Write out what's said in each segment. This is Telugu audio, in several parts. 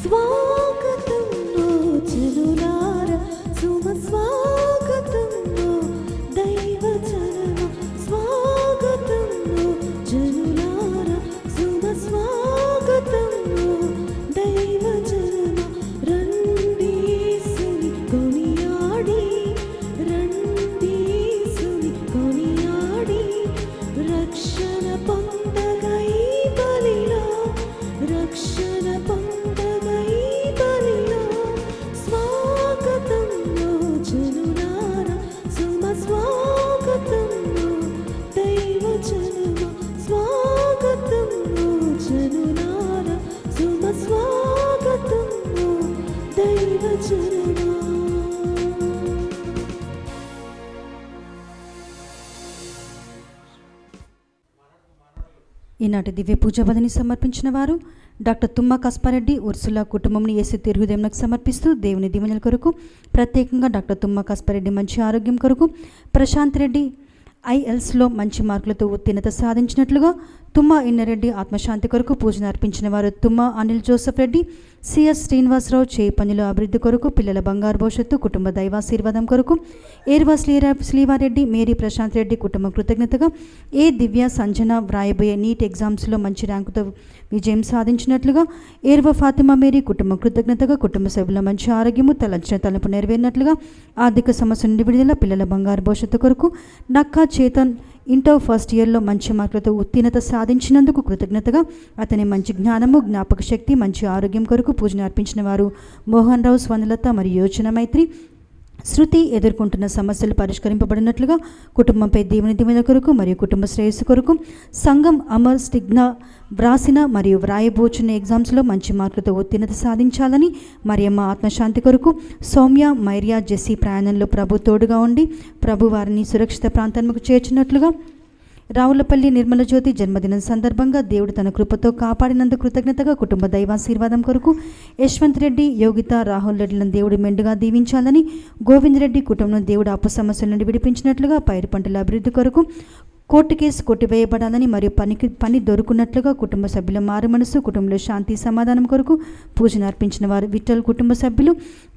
స్వాగతంలో జనులారా శుభ స్వాగతంలో దైవ జనమ స్వాగతంలో జనులారా శుభ స్వాగతంలో దైవ జనమ రండి సుని కొనియాడి రండి సుని కొనియాడి రక్షణ పొందగా ఈ బలిలో రక్షణ ఈనాటి దివ్య పూజా బదిని సమర్పించిన వారు డాక్టర్ తుమ్మా కస్పారెడ్డి ఉర్సులా కుటుంబంని యేసు తిరుగుదేవునికి సమర్పిస్తూ దేవుని దీవెనల కొరకు, ప్రత్యేకంగా డాక్టర్ తుమ్మా కస్పారెడ్డి మంచి ఆరోగ్యం కొరకు, ప్రశాంత్ రెడ్డి ఐఎల్స్లో మంచి మార్కులతో ఉత్తీర్ణత సాధించినట్లుగా, తుమ్మా ఇన్నరెడ్డి ఆత్మశాంతి కొరకు పూజను అర్పించిన వారు తుమ్మా అనిల్ జోసెఫ్ రెడ్డి, సిఎస్ శ్రీనివాసరావు చేయి పనుల అభివృద్ధి కొరకు, పిల్లల బంగారు భవిష్యత్తు, కుటుంబ దైవాశీర్వాదం కొరకు, ఏర్వా శ్రీవారెడ్డి, మేరీ ప్రశాంత్ రెడ్డి కుటుంబం కృతజ్ఞతగా, ఏ దివ్య సంజన వ్రాయబోయే నీట్ ఎగ్జామ్స్లో మంచి ర్యాంకుతో విజయం సాధించినట్లుగా, ఏర్వా ఫాతిమా మేరీ కుటుంబం కృతజ్ఞతగా, కుటుంబ సభ్యుల మంచి ఆరోగ్యము, తలంచిన తలుపు నెరవేరినట్లుగా, ఆర్థిక సమస్య నుండి విడుదల, పిల్లల బంగారు భవిష్యత్తు కొరకు, నక్కా చేతన్ ఇంటర్ ఫస్ట్ ఇయర్లో మంచి మార్కులతో ఉత్తీర్ణత సాధించినందుకు కృతజ్ఞతగా, అతని మంచి జ్ఞానము, జ్ఞాపక శక్తి, మంచి ఆరోగ్యం కొరకు పూజను అర్పించిన వారు మోహన్ రావు, స్వర్ణలత మరియు యోచన మైత్రి. శృతి ఎదుర్కొంటున్న సమస్యలు పరిష్కరింపబడినట్లుగా, కుటుంబంపై దేవుని దీవెన కొరకు మరియు కుటుంబ శ్రేయస్సు కొరకు, సంఘం అమర్ స్టిగ్నా వ్రాసిన మరియు వ్రాయబోచున్న ఎగ్జామ్స్లో మంచి మార్కులతో ఉత్తీర్ణత సాధించాలని, మరియమ్మ ఆత్మశాంతి కొరకు, సౌమ్య, మైరియా, జెస్సీ ప్రయాణంలో ప్రభు తోడుగా ఉండి ప్రభు వారిని సురక్షిత ప్రాంతానికి చేర్చినట్లుగా, రావులపల్లి నిర్మల జ్యోతి జన్మదినం సందర్భంగా దేవుడు తన కృపతో కాపాడినందుకు కృతజ్ఞతగా, కుటుంబ దైవాశీర్వాదం కొరకు, యశ్వంత్ రెడ్డి, యోగిత, రాహుల్ రెడ్డిలను దేవుడు మెండుగా దీవించాలని, గోవింద్ రెడ్డి కుటుంబం దేవుడు అప్పు సమస్యల నుండి విడిపించినట్లుగా, పైరు పంటల అభివృద్ధి కొరకు, కోర్టు కేసు కొట్టివేయబడాలని మరియు పని దొరుకున్నట్లుగా, కుటుంబ సభ్యుల మారు మనసు, కుటుంబంలో శాంతి సమాధానం కొరకు పూజను అర్పించిన వారు విఠల్ కుటుంబ సభ్యులు,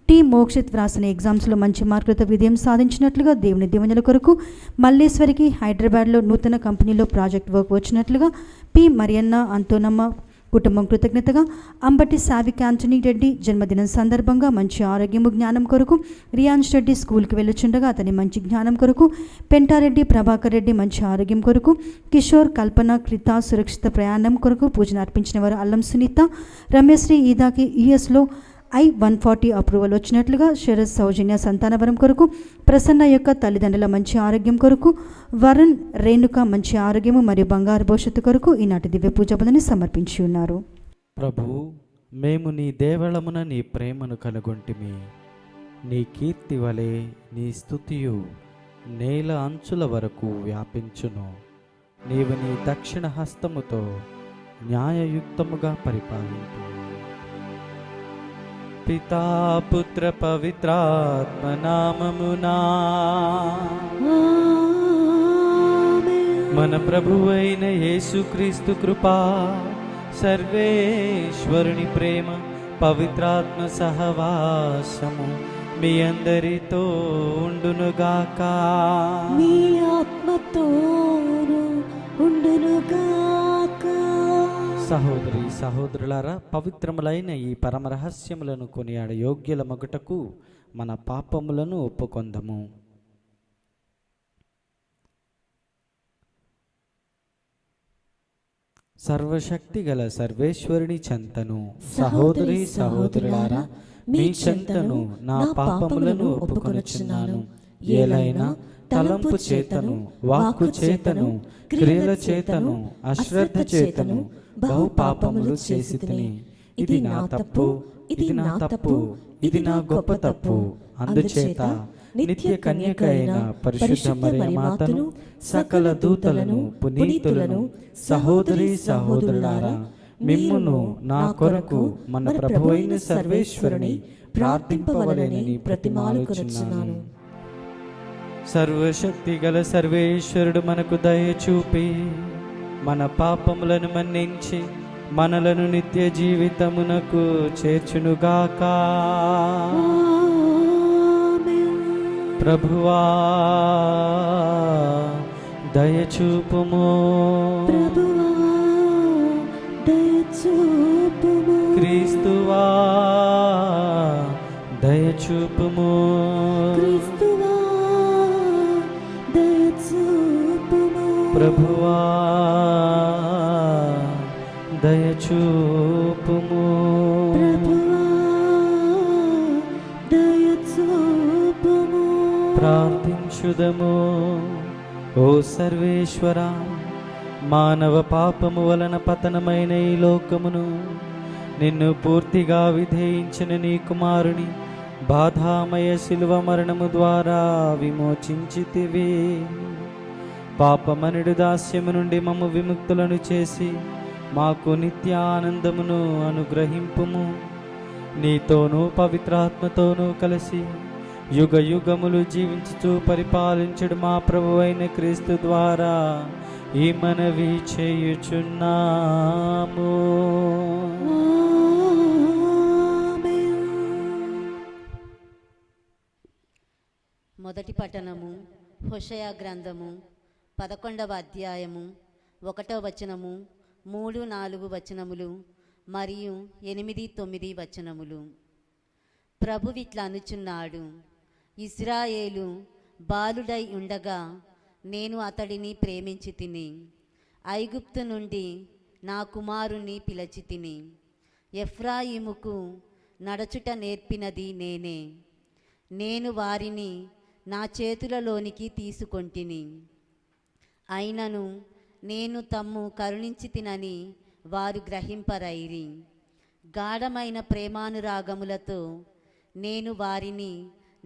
టి మోక్షిత్ వ్రాసిన ఎగ్జామ్స్లో మంచి మార్కులతో విజయం సాధించినట్లుగా, దేవుని దీవెనల కొరకు, మల్లేశ్వరికి హైదరాబాద్లో నూతన కంపెనీలో ప్రాజెక్ట్ వర్క్ వచ్చినట్లుగా, పి మరియన్న, అంతోనమ్మ కుటుంబం కృతజ్ఞతగా, అంబటి సావిక్ ఆంటనీ రెడ్డి జన్మదినం సందర్భంగా మంచి ఆరోగ్యము, జ్ఞానం కొరకు, రియాన్స్ రెడ్డి స్కూల్కి వెళ్ళుచుండగా అతని మంచి జ్ఞానం కొరకు, పెంటారెడ్డి ప్రభాకర్ రెడ్డి మంచి ఆరోగ్యం కొరకు, కిషోర్, కల్పన, కృత సురక్షిత ప్రయాణం కొరకు పూజను అర్పించిన వారు అల్లం సునీత, రమ్యశ్రీ, ఈదాకి యుఎస్లో I-140 అప్రూవల్ వచ్చినట్లుగా, శరత్, సౌజన్య సంతానవరం కొరకు, ప్రసన్న యొక్క తల్లిదండ్రుల మంచి ఆరోగ్యం కొరకు, వరుణ్, రేణుక మంచి ఆరోగ్యము మరియు బంగారు భవిష్యత్తు కొరకు ఈనాటి దివ్య పూజ బలిని సమర్పించి ఉన్నారు. ప్రభు, మేము నీ దేవళమున నీ ప్రేమను కనుగొంటిమి. నీ కీర్తి వలె నీ స్తుతియు నేల అంచుల వరకు వ్యాపించును. నీవు నీ దక్షిణ హస్తముతో న్యాయయుక్తముగా పరిపాలించు. పితా, పుత్ర, పవిత్రాత్మ నామమునా మన ప్రభువైన యేసుక్రీస్తు కృపా, సర్వేశ్వరుని ప్రేమ, పవిత్రాత్మ సహవాసము మీ అందరితో ఉండునుగాక. మీ ఆత్మతోను ఉండునుగాక. సహోదరి సహోదరులారా, పవిత్రములైన ఈ పరమ రహస్యములను కొనియాడ యోగ్యుల మగుటకు మన పాపములను ఒప్పుకొందము. సర్వశక్తి గల సర్వేశ్వరుని చెంతను, సహోదరి సహోదరులారా, మీ చెంతను నా పాపములను ఒప్పుకొనుచున్నాను. ఏలైనా తలంపు చేతను, వాక్కు చేతను, క్రియల చేతను, అశ్రద్ధ చేతను బహు పాపములు చేసి తిని. ఇది నా తప్పు, ఇది నా తప్పు, ఇది నా గొప్ప తప్పు. అందుచేత నిత్య కన్యక అయిన పరిశుద్ధ మరియమాతను, సకల దూతలను, పునీతులను, సహోదరి సహోదరులారా, మిమ్మును నా కొరకు మన ప్రభువైన సర్వేశ్వరుని ప్రార్థింపవలెనని ప్రతిమాలుకొనుచున్నాను. సర్వశక్తి గల సర్వేశ్వరుడు మనకు దయ చూపి మన పాపములను మన్నించి మనలను నిత్య జీవితమునకు చేర్చునుగాక. ప్రభువా దయచూపుము, ప్రభువా దయచూపుము, క్రీస్తువా దయచూపుము, క్రీస్తువా దయచూపుము, ప్రభువా దయచూపుము, ప్రభువా దయచూపుము. ప్రార్థించుదము. ఓ సర్వేశ్వర, మానవ పాపము వలన పతనమైన ఈ లోకమును నిన్ను పూర్తిగా విధేయించిన నీ కుమారుని బాధామయ శిలువ మరణము ద్వారా విమోచించితివి. పాపమనుడు దాస్యము నుండి మమ్ము విముక్తులను చేసి మాకు నిత్య ఆనందమును అనుగ్రహింపుము. నీతోనూ పవిత్రాత్మతోనూ కలిసి యుగ యుగములు జీవించుచు పరిపాలించుడు మా ప్రభువైన క్రీస్తు ద్వారా ఈ మనవి చేయుచున్నాము. మొదటి పట్టణము హోషేయ గ్రంథము 11వ అధ్యాయము 1వ వచనము, 3, 4 వచనములు మరియు 8, 9 వచనములు. ప్రభువిట్లా అనుచున్నాడు, ఇశ్రాయేలు బాలుడై ఉండగా నేను అతడిని ప్రేమించి తిని, ఐగుప్తు నుండి నా కుమారుని పిలిచి తిని. ఎఫ్రాయిముకు నడచుట నేర్పినది నేనే. నేను వారిని నా చేతులలోనికి తీసుకొంటిని. అయినను నేను తమ్ము కరుణించి తినని వారు గ్రహింపరైరి. గాఢమైన ప్రేమానురాగములతో నేను వారిని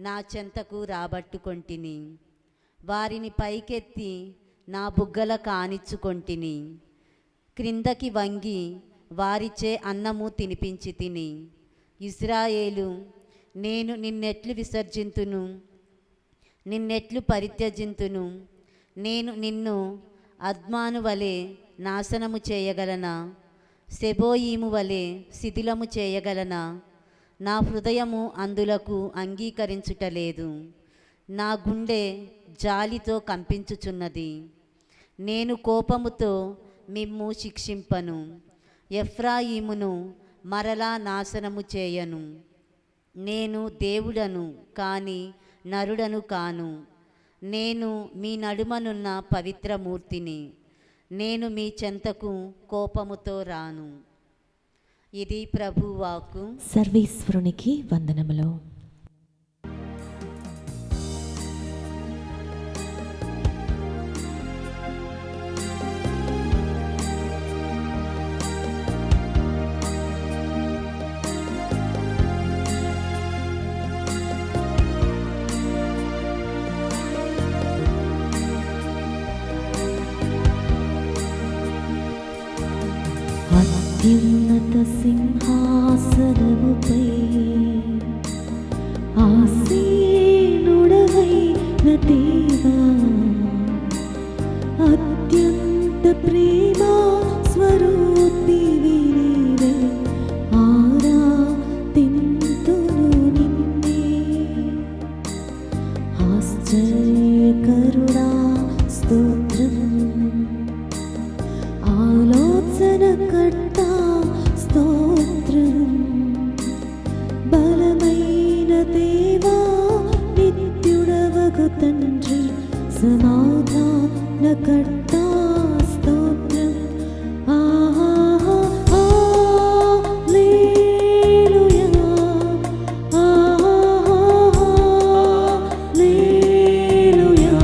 నా చెంతకు రాబట్టుకొంటిని. వారిని పైకెత్తి నా బుగ్గల కానిచ్చుకొంటిని. క్రిందకి వంగి వారిచే అన్నము తినిపించి తిని. ఇశ్రాయేలు, నేను నిన్నెట్లు విసర్జింతును, నిన్నెట్లు పరిత్యజింతును? నేను నిన్ను అద్మాను వలె నాశనము చేయగలనా? సెబోయీము వలె శిథిలము చేయగలనా? నా హృదయము అందులకు అంగీకరించుటలేదు. నా గుండె జాలితో కంపించుచున్నది. నేను కోపముతో మిమ్ము శిక్షింపను. ఎఫ్రాయిమును మరలా నాశనము చేయను. నేను దేవుడను కాని నరుడను కాను. నేను మీ నడుమనున్న పవిత్రమూర్తిని. నేను మీ చెంతకు కోపముతో రాను. ఇది ప్రభువాక్కు. సర్వేశ్వరునికి వందనములు. అత్యున్నత సింహాసనముపై ఆసీనుడవైన దేవా, అత్యంత ప్రేమ స్వరూపివి నీవే, ఆరాధింతును నిన్నే. ఆశ్చర్యకరుడా స్తోత్రం, ఆలోచనకర్తా స్తోత్రం, బలమైన దేవా నిత్యుడవగు తండ్రి, సమాధానకర్తా స్తోత్రం. హల్లెలూయా, హల్లెలూయా,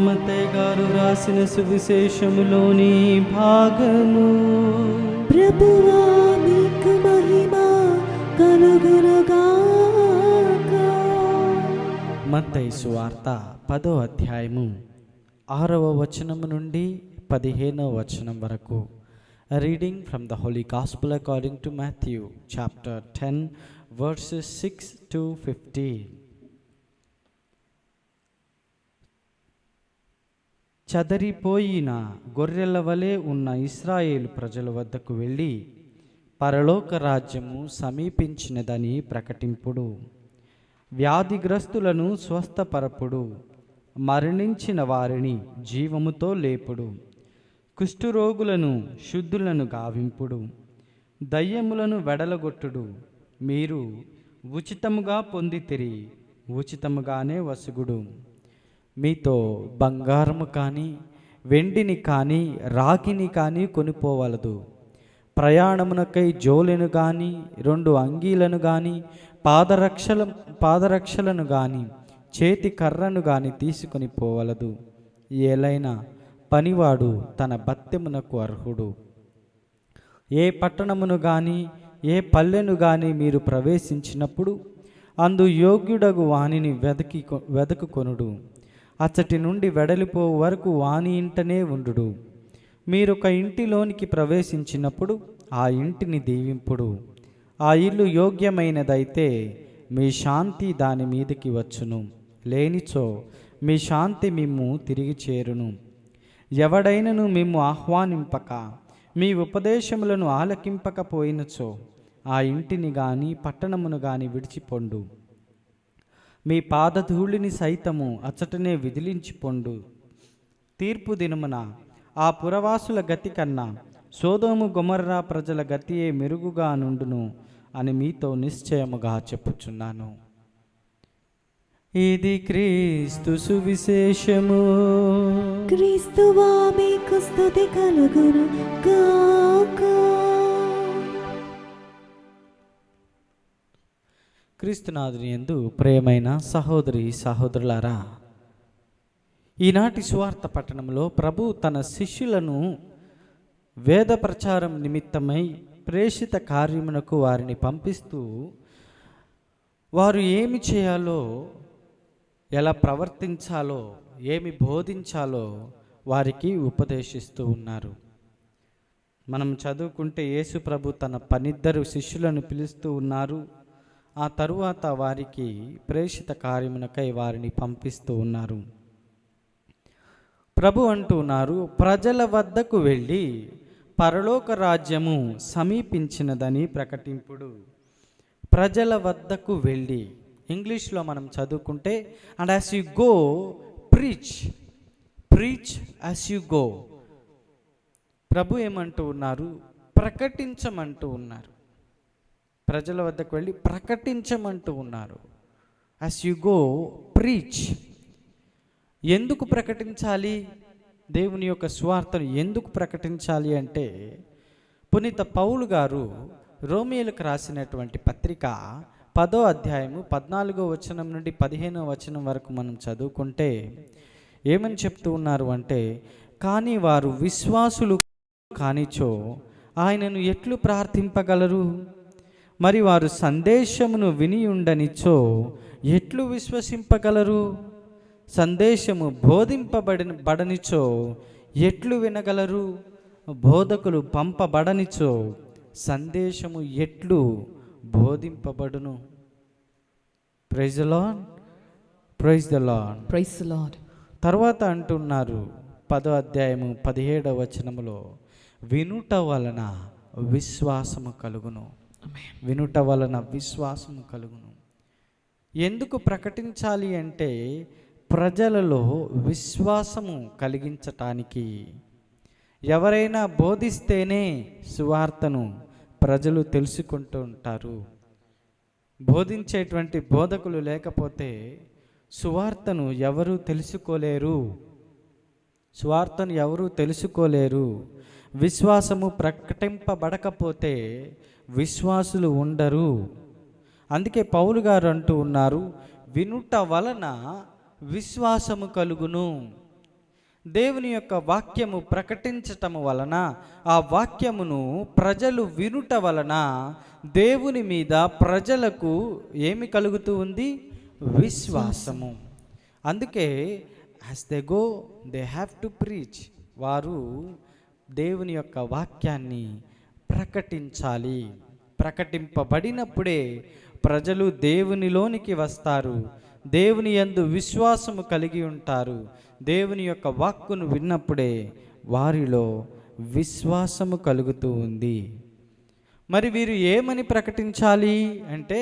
మత్తయి గారు రాసిన సువిశేషములోని భాగము. ప్రభువా మీకు మహిమ కలుగునుగాక. మత్తయి సువార్త 10వ అధ్యాయము 6వ వచనము నుండి 15వ వచనం వరకు. Reading from the holy gospel according to Matthew chapter 10 verses 6 to 15. చదరిపోయిన గొర్రెల వలె ఉన్న ఇశ్రాయేలు ప్రజల వద్దకు వెళ్ళి పరలోక రాజ్యము సమీపించినదని ప్రకటింపుడు. వ్యాధిగ్రస్తులను స్వస్థపరపుడు. మరణించిన వారిని జీవముతో లేపుడు. కుష్ఠరోగులను శుద్ధులను గావింపుడు. దయ్యములను వెడలగొట్టుడు. మీరు ఉచితముగా పొందితిరి, ఉచితముగానే వసుగుడు. మీతో బంగారము కానీ వెండిని కానీ రాగిని కానీ కొనిపోవలదు. ప్రయాణమునకై జోలెను కానీ 2 అంగీలను కానీ పాదరక్షలను కానీ చేతి కర్రను కానీ తీసుకొని పోవలదు. ఏలైనా పనివాడు తన భత్యమునకు అర్హుడు. ఏ పట్టణమును కానీ ఏ పల్లెను కానీ మీరు ప్రవేశించినప్పుడు అందు యోగ్యుడగు వానిని వెదకుకొనుడు. అచ్చటి నుండి వెడలిపో వరకు వాని ఇంటనే ఉండుడు. మీరొక ఇంటిలోనికి ప్రవేశించినప్పుడు ఆ ఇంటిని దీవింపుడు. ఆ ఇల్లు యోగ్యమైనదైతే మీ శాంతి దాని మీదకి వచ్చును, లేనిచో మీ శాంతి మిమ్ము తిరిగి చేరును. ఎవడైనను మిమ్ము ఆహ్వానింపక మీ ఉపదేశములను ఆలకింపకపోయినచో ఆ ఇంటిని గాని పట్టణమును గాని విడిచిపొండు. మీ పాదధూళిని సైతము అచ్చటనే విదిలించిపొండు. తీర్పు దినమున ఆ పురవాసుల గతి కన్నా సోదోము గొమొర్రా ప్రజల గతియే మెరుగుగా నుండును అని మీతో నిశ్చయముగా చెప్పుచున్నాను. ఇది క్రీస్తు సువిశేషము. క్రీస్తువా మీకు స్తుతి కలుగునుగాక. క్రీస్తునాథుని యందు ప్రియమైన సహోదరి సహోదరులారా, ఈనాటి సువార్త పట్టణంలో ప్రభు తన శిష్యులను వేద ప్రచారం నిమిత్తమై ప్రేషిత కార్యమునకు వారిని పంపిస్తూ వారు ఏమి చేయాలో, ఎలా ప్రవర్తించాలో, ఏమి బోధించాలో వారికి ఉపదేశిస్తూ ఉన్నారు. మనం చదువుకుంటే యేసు ప్రభు తన 12 శిష్యులను పిలుస్తూ ఉన్నారు. ఆ తరువాత వారికి ప్రేషిత కార్యమునకై వారిని పంపిస్తూ ఉన్నారు. ప్రభు అంటూ ఉన్నారు, ప్రజల వద్దకు వెళ్ళి పరలోక రాజ్యము సమీపించినదని ప్రకటింపుడు. ప్రజల వద్దకు వెళ్ళి, ఇంగ్లీష్లో మనం చదువుకుంటే and as you go preach as you go. ప్రభు ఏమంటూ ఉన్నారు? ప్రకటించమంటూ ఉన్నారు. ప్రజల వద్దకు వెళ్ళి ప్రకటించమంటూ ఉన్నారు. As you go preach. ఎందుకు ప్రకటించాలి? దేవుని యొక్క స్వార్థను ఎందుకు ప్రకటించాలి అంటే, పునీత పౌలు గారు రోమియోలకు రాసినటువంటి పత్రిక 10వ అధ్యాయము 14వ వచనం నుండి 15వ వచనం వరకు మనం చదువుకుంటే ఏమని చెప్తూ ఉన్నారు అంటే, కానీ వారు విశ్వాసులు కానిచో ఆయనను ఎట్లు ప్రార్థింపగలరు? మరి వారు సందేశమును విని ఉండనిచో ఎట్లు విశ్వసింపగలరు? సందేశము బోధింపబడనిచో ఎట్లు వినగలరు? బోధకులు పంపబడనిచో సందేశము ఎట్లు బోధింపబడును? Praise the Lord, praise the Lord, praise the Lord. తర్వాత అంటున్నారు 10వ అధ్యాయము 17వ వచనములో, వినుట వలన విశ్వాసము కలుగును. వినుట వలన విశ్వాసము కలుగును. ఎందుకు ప్రకటించాలి అంటే, ప్రజలలో విశ్వాసము కలిగించటానికి. ఎవరైనా బోధిస్తేనే సువార్తను ప్రజలు తెలుసుకుంటూ ఉంటారు. బోధించేటువంటి బోధకులు లేకపోతే సువార్తను ఎవరూ తెలుసుకోలేరు. సువార్తను ఎవరూ తెలుసుకోలేరు. విశ్వాసము ప్రకటింపబడకపోతే విశ్వాసులు ఉండరు. అందుకే పౌలు గారు అంటూ ఉన్నారు, వినుట వలన విశ్వాసము కలుగును. దేవుని యొక్క వాక్యము ప్రకటించటము వలన, ఆ వాక్యమును ప్రజలు వినుట వలన దేవుని మీద ప్రజలకు ఏమి కలుగుతూ ఉంది? విశ్వాసము. అందుకే as they go they have to preach. వారు దేవుని యొక్క వాక్యాన్ని ప్రకటించాలి. ప్రకటింపబడినప్పుడే ప్రజలు దేవునిలోనికి వస్తారు, దేవుని యందు విశ్వాసము కలిగి ఉంటారు. దేవుని యొక్క వాక్కును విన్నప్పుడే వారిలో విశ్వాసము కలుగుతూ ఉంది. మరి వీరు ఏమని ప్రకటించాలి అంటే,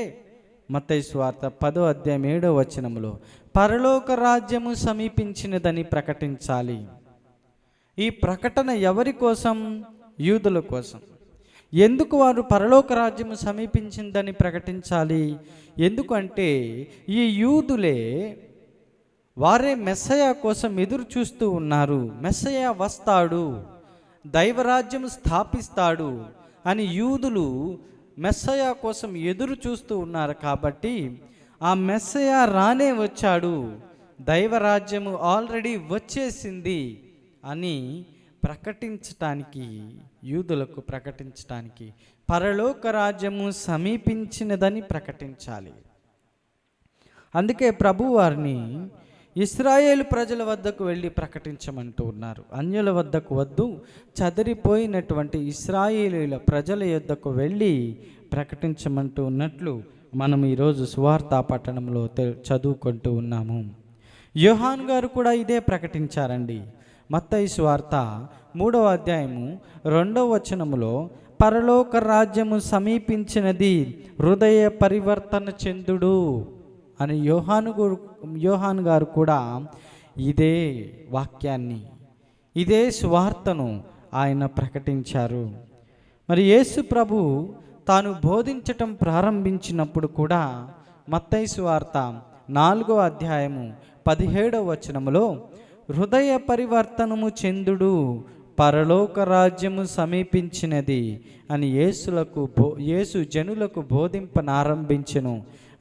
మత్తయి సువార్త 10వ అధ్యాయం 7వ వచనములో పరలోక రాజ్యము సమీపించినదని ప్రకటించాలి. ఈ ప్రకటన ఎవరి కోసం? యూదుల కోసం. ఎందుకు వారు పరలోక రాజ్యము సమీపించిందని ప్రకటించాలి? ఎందుకంటే ఈ యూదులే, వారే మెస్సయ కోసం ఎదురు చూస్తూ ఉన్నారు. మెస్సయ వస్తాడు, దైవరాజ్యం స్థాపిస్తాడు అని యూదులు మెస్సయ కోసం ఎదురు చూస్తూ ఉన్నారు. కాబట్టి ఆ మెస్సయ రానే వచ్చాడు, దైవరాజ్యము ఆల్రెడీ వచ్చేసింది అని ప్రకటించటానికి, యూదులకు ప్రకటించటానికి పరలోక రాజ్యము సమీపించినదని ప్రకటించాలి. అందుకే ప్రభు వారిని ఇశ్రాయేలు ప్రజల వద్దకు వెళ్ళి ప్రకటించమంటూ ఉన్నారు. అన్యుల వద్దకు వద్దు, చెదిరిపోయినటువంటి ఇశ్రాయేలీల ప్రజల యొద్దకు వెళ్ళి ప్రకటించమంటూ ఉన్నట్లు మనం ఈరోజు సువార్తా పట్టణంలో చదువుకుంటూ ఉన్నాము. యోహాను గారు కూడా ఇదే ప్రకటించారండి. మత్తయి సువార్త 3వ అధ్యాయము 2వ వచనములో పరలోక రాజ్యము సమీపించినది, హృదయ పరివర్తన చెందుడు అని యోహాను గారు కూడా ఇదే వాక్యాన్ని, ఇదే సువార్తను ఆయన ప్రకటించారు. మరి యేసు ప్రభు తాను బోధించటం ప్రారంభించినప్పుడు కూడా మత్తయి సువార్త 4వ అధ్యాయము 17వ వచనములో హృదయ పరివర్తనము చెందుడు, పరలోక రాజ్యము సమీపించినది అని యేసు జనులకు బోధింపనారంభించెను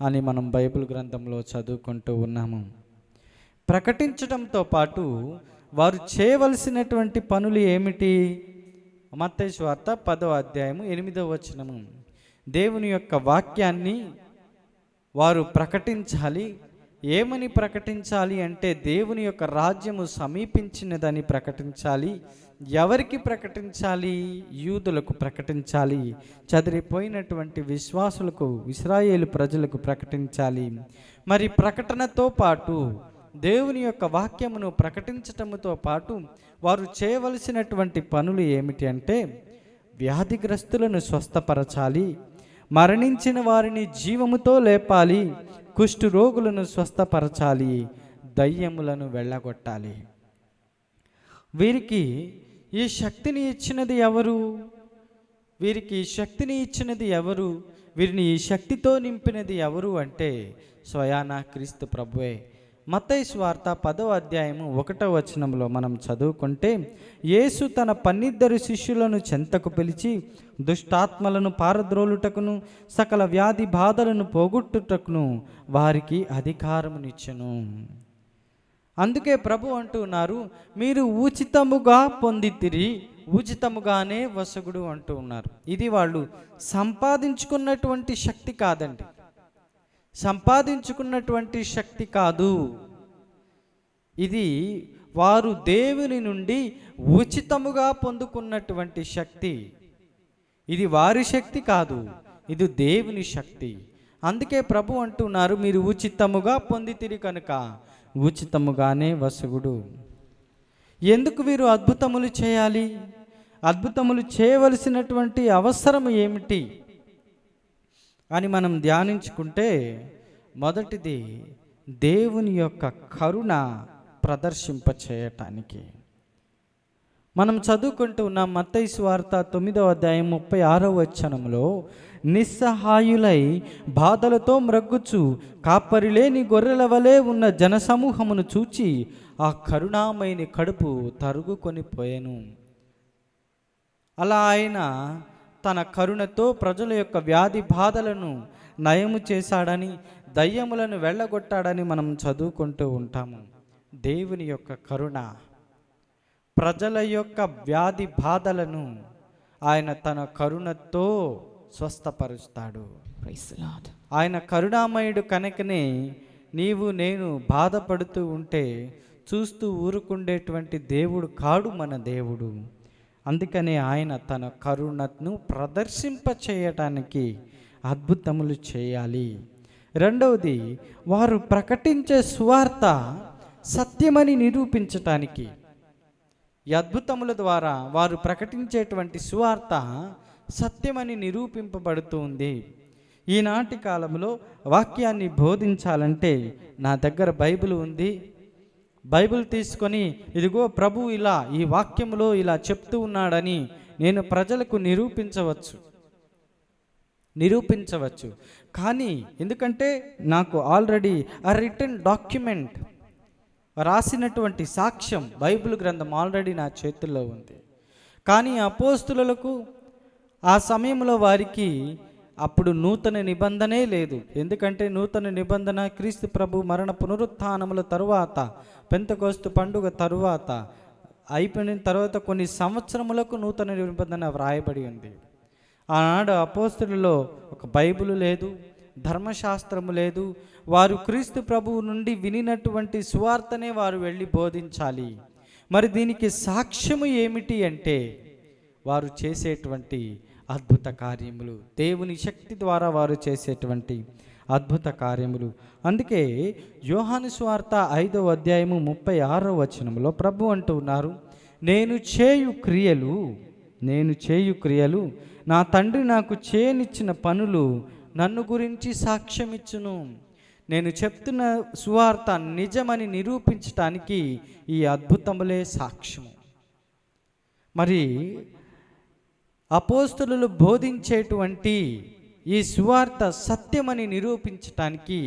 అని మనం బైబిల్ గ్రంథంలో చదువుకుంటూ ఉన్నాము. ప్రకటించడంతో పాటు వారు చేయవలసినటువంటి పనులు ఏమిటి? మత్తయి సువార్త 10వ అధ్యాయము 8వ వచనము, దేవుని యొక్క వాక్యాన్ని వారు ప్రకటించాలి. ఏమని ప్రకటించాలి అంటే, దేవుని యొక్క రాజ్యము సమీపించినదని ప్రకటించాలి. ఎవరికి ప్రకటించాలి? యూదులకు ప్రకటించాలి. చెదిరిపోయినటువంటి విశ్వాసులకు, ఇశ్రాయేలు ప్రజలకు ప్రకటించాలి. మరి ప్రకటనతో పాటు, దేవుని యొక్క వాక్యమును ప్రకటించటముతో పాటు వారు చేయవలసినటువంటి పనులు ఏమిటి అంటే, వ్యాధిగ్రస్తులను స్వస్థపరచాలి, మరణించిన వారిని జీవముతో లేపాలి, కుష్టు రోగులను స్వస్థపరచాలి, దయ్యములను వెళ్ళగొట్టాలి. వీరికి ఈ శక్తిని ఇచ్చినది ఎవరు? వీరికి ఈ శక్తిని ఇచ్చినది ఎవరు? వీరిని ఈ శక్తితో నింపినది ఎవరు అంటే స్వయానా క్రీస్తు ప్రభువే. మత్తయి సువార్త 10వ అధ్యాయము 1వ వచనంలో మనం చదువుకుంటే, యేసు తన 12 శిష్యులను చెంతకు పిలిచి దుష్టాత్మలను పారద్రోలుటకును సకల వ్యాధి బాధలను పోగొట్టుటకును వారికి అధికారమునిచ్చెను. అందుకే ప్రభు అంటున్నారు, మీరు ఉచితముగా పొందితిరి, ఉచితముగానే వసగుడు అంటూ ఉన్నారు. ఇది వాళ్ళు సంపాదించుకున్నటువంటి శక్తి కాదండి, సంపాదించుకున్నటువంటి శక్తి కాదు. ఇది వారు దేవుని నుండి ఉచితముగా పొందుకున్నటువంటి శక్తి. ఇది వారి శక్తి కాదు, ఇది దేవుని శక్తి. అందుకే ప్రభు అంటున్నారు, మీరు ఉచితముగా పొందితిరి కనుక ఉచితముగానే వసగుడు. ఎందుకు వీరు అద్భుతములు చేయాలి? అద్భుతములు చేయవలసినటువంటి అవసరం ఏమిటి అని మనం ధ్యానించుకుంటే, మొదటిది దేవుని యొక్క కరుణ ప్రదర్శింప చేయటానికి. మనం చదువుకుంటూ ఉన్నాం మత్తయి సువార్త 9వ అధ్యాయం 36వ వచనంలో, నిస్సహాయులై బాధలతో మ్రగ్గుచు కాపరి లేని గొర్రెల వలె ఉన్న జనసమూహమును చూచి ఆ కరుణామయుని కడుపు తరుగుకొని పోయెను. అలా ఆయన తన కరుణతో ప్రజల యొక్క వ్యాధి బాధలను నయము చేశాడని, దయ్యములను వెళ్ళగొట్టాడని మనం చదువుకుంటూ ఉంటాము. దేవుని యొక్క కరుణ ప్రజల యొక్క వ్యాధి బాధలను ఆయన తన కరుణతో స్వస్థపరుస్తాడు. Praise the Lord. ఆయన కరుణామయుడు కనుకనే నీవు నేను బాధపడుతూ ఉంటే చూస్తూ ఊరుకుండేటువంటి దేవుడు కాడు మన దేవుడు. అందుకనే ఆయన తన కరుణను ప్రదర్శింప చేయటానికి అద్భుతములు చేయాలి. రెండవది, వారు ప్రకటించే సువార్త సత్యమని నిరూపించటానికి. ఈ అద్భుతముల ద్వారా వారు ప్రకటించేటువంటి సువార్త సత్యమని నిరూపింపబడుతుంది. ఈనాటి కాలంలో వాక్యాన్ని బోధించాలంటే నా దగ్గర బైబిల్ ఉంది, బైబిల్ తీసుకొని ఇదిగో ప్రభు ఇలా ఈ వాక్యంలో ఇలా చెప్తూ ఉన్నాడని నేను ప్రజలకు నిరూపించవచ్చు. కానీ ఎందుకంటే నాకు ఆల్రెడీ రిటన్ డాక్యుమెంట్, రాసినటువంటి సాక్ష్యం బైబిల్ గ్రంథం ఆల్రెడీ నా చేతుల్లో ఉంది. కానీ అపోస్తులకు ఆ సమయంలో వారికి అప్పుడు నూతన నిబంధనే లేదు. ఎందుకంటే నూతన నిబంధన క్రీస్తు ప్రభు మరణ పునరుత్థానముల తరువాత, పెంతెకోస్తు పండుగ తరువాత అయిపోయిన తర్వాత కొన్ని సంవత్సరములకు నూతన నిబంధన వ్రాయబడి ఉంది. ఆనాడు అపోస్తులలో ఒక బైబిల్ లేదు, ధర్మశాస్త్రము లేదు. వారు క్రీస్తు ప్రభువు నుండి వినినటువంటి సువార్తనే వారు వెళ్ళి బోధించాలి. మరి దీనికి సాక్ష్యము ఏమిటి అంటే వారు చేసేటువంటి అద్భుత కార్యములు, దేవుని శక్తి ద్వారా వారు చేసేటువంటి అద్భుత కార్యములు. అందుకే యోహాను సువార్త 5వ అధ్యాయము 36వ వచనంలో ప్రభు అంటూ ఉన్నారు, నేను చేయు క్రియలు నా తండ్రి నాకు చేయనిచ్చిన పనులు నన్ను గురించి సాక్ష్యమిచ్చును. నేను చెప్తున్న సువార్త నిజమని నిరూపించటానికి ఈ అద్భుతములే సాక్ష్యము. మరి అపోస్తలులు బోధించేటువంటి ఈ సువార్త సత్యమని నిరూపించటానికి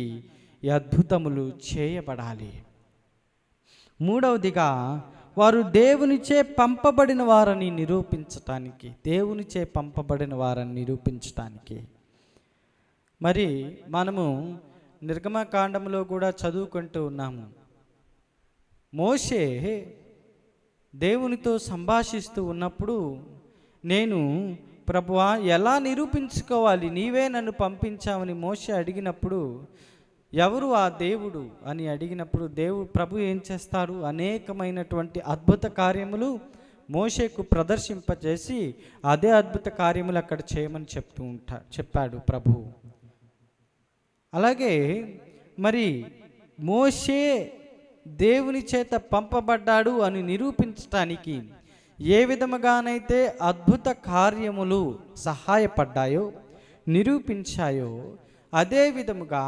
ఈ అద్భుతములు చేయబడాలి. మూడవదిగా, వారు దేవునిచే పంపబడిన వారని నిరూపించటానికి. మరి మనము నిర్గమకాండంలో కూడా చదువుకుంటూ ఉన్నాము. మోషే దేవునితో సంభాషిస్తూ ఉన్నప్పుడు, నేను ప్రభువా ఎలా నిరూపించుకోవాలి, నీవే నన్ను పంపించావని మోషే అడిగినప్పుడు, ఎవరు ఆ దేవుడు అని అడిగినప్పుడు ప్రభు ఏం చేస్తారు, అనేకమైనటువంటి అద్భుత కార్యములు మోషేకు ప్రదర్శింపజేసి అదే అద్భుత కార్యములు అక్కడ చేయమని చెప్పాడు ప్రభు. అలాగే మరి మోషే దేవుని చేత పంపబడ్డాడు అని నిరూపించటానికి ఏ విధముగానైతే అద్భుత కార్యములు సహాయపడ్డాయో, నిరూపించాయో, అదే విధముగా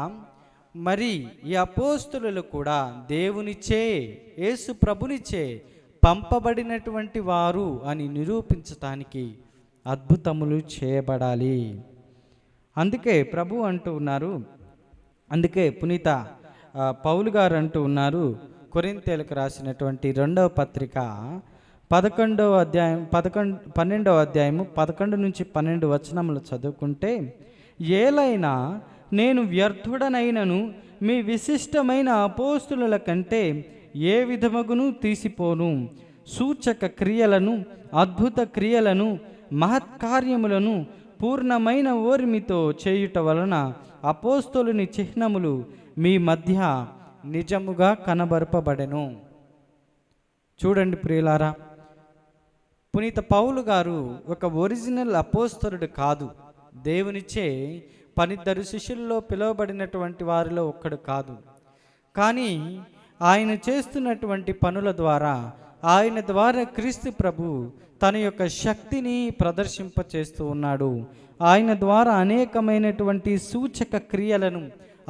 మరి ఈ అపోస్తులు కూడా దేవునిచే, యేసు ప్రభునిచే పంపబడినటువంటి వారు అని నిరూపించటానికి అద్భుతములు చేయబడాలి. అందుకే ప్రభు అంటూ ఉన్నారు, అందుకే పునీత పౌలు గారు అంటూ ఉన్నారు, కొరింథీయులకు రాసినటువంటి 2వ పత్రిక 12వ అధ్యాయము 11 నుంచి 12 వచనములు చదువుకుంటే, ఏలైనా నేను వ్యర్థుడనైనను మీ విశిష్టమైన అపోస్తుల కంటే ఏ విధముగును తీసిపోను. సూచక క్రియలను, అద్భుత క్రియలను, మహత్కార్యములను పూర్ణమైన ఓర్మితో చేయుట వలన అపోస్తులుని చిహ్నములు మీ మధ్య నిజముగా కనబరపబడెను. చూడండి ప్రియులారా, పునీత పౌలు గారు ఒక ఒరిజినల్ అపోస్తలుడు కాదు, దేవునిచే 12 శిష్యుల్లో పిలువబడినటువంటి వారిలో ఒక్కడు కాదు. కానీ ఆయన చేస్తున్నటువంటి పనుల ద్వారా, ఆయన ద్వారా క్రీస్తు ప్రభు తన యొక్క శక్తిని ప్రదర్శింపచేస్తూ ఉన్నాడు. ఆయన ద్వారా అనేకమైనటువంటి సూచక క్రియలను,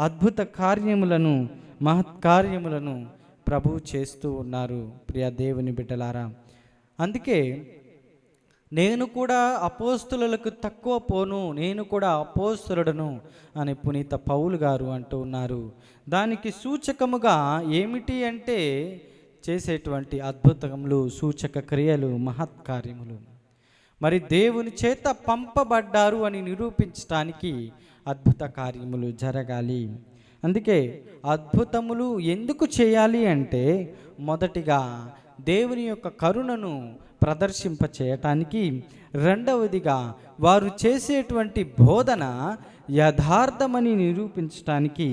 అద్భుత కార్యములను, మహత్కార్యములను ప్రభు చేస్తూ ఉన్నారు. ప్రియ దేవుని బిడ్డలారా, అందుకే నేను కూడా అపోస్తులకు తక్కువ పోను, నేను కూడా అపోస్తులుడను అని పునీత పౌలు గారు అంటూ ఉన్నారు. దానికి సూచకముగా ఏమిటి అంటే చేసేటువంటి అద్భుతములు, సూచక క్రియలు, మహత్కార్యములు. మరి దేవుని చేత పంపబడ్డారు అని నిరూపించడానికి అద్భుత కార్యములు జరగాలి. అందుకే అద్భుతములు ఎందుకు చేయాలి అంటే, మొదటిగా దేవుని యొక్క కరుణను ప్రదర్శింప చేయటానికి, రెండవదిగా వారు చేసేటువంటి బోధన యథార్థమని నిరూపించటానికి,